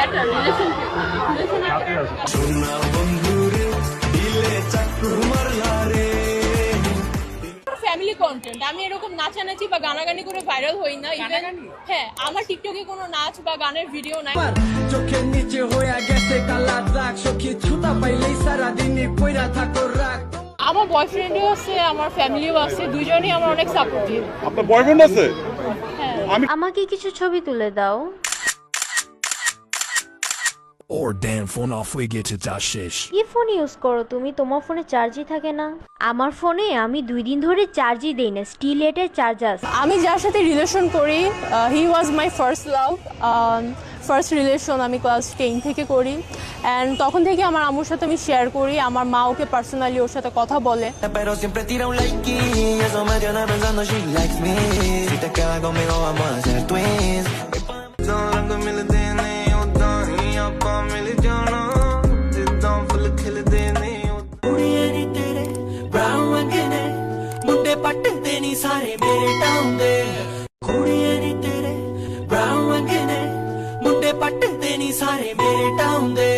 better relationship. Family content, আমি এরকম নাচানাচি বা গানাগানি করে ভাইরাল হই না। হ্যাঁ, আমার টিকটকে কোনো নাচ বা গানের ভিডিও নাই। চোখের নিচে হয়ে গেছে কালা দাগ, সখী ছুতা পাইলেই সারা দিনই পয়রা থাকো রাগ। আমার বয়ফ্রেন্ডও আছে, আমার ফ্যামিলিও আছে, দুইজনই আমার অনেক সাপোর্টিভ। আপনার বয়ফ্রেন্ড আছে? হ্যাঁ। আমাকে কিছু ছবি তুলে দাও। Or damn phone off হয়ে গেছে চার্জ শেষ। কি ফোন ইউজ করো তুমি? তোমার ফোনে চার্জই থাকে না। আমার ফোনে আমি 2 দিন ধরে চার্জই দেই না, স্টিল এটের চার্জ আছে। আমি যার সাথে রিলেশন করি, he was my first love. First relation আমি ক্লাস 10 থেকে করি, অ্যান্ড তখন থেকে আমার আম্মুর সাথে আমি শেয়ার করি। আমার মা ওকে পার্সোনালি ওর সাথে কথা বলে। Pero siempre tira un like y eso me tiene pensando she likes me. Si te quedas conmigo vamos a hacer twins. ਕੁੜੀਏ ਨੀ ਤੇਰੇ ਬਰਾਊਨ ਰੰਗੇ ਨੇ, ਮੁੰਡੇ ਪੱਟਦੇ ਨੀ ਸਾਰੇ ਮੇਰੇ ਟਾਊਨ ਦੇ। ਕੁੜੀਏ ਨੀ ਤੇਰੇ ਬਰਾਊਨ ਰੰਗੇ ਨੇ, ਮੁੰਡੇ ਪੱਟਦੇ ਨੀ ਸਾਰੇ ਮੇਰੇ ਟਾਊਨ ਦੇ।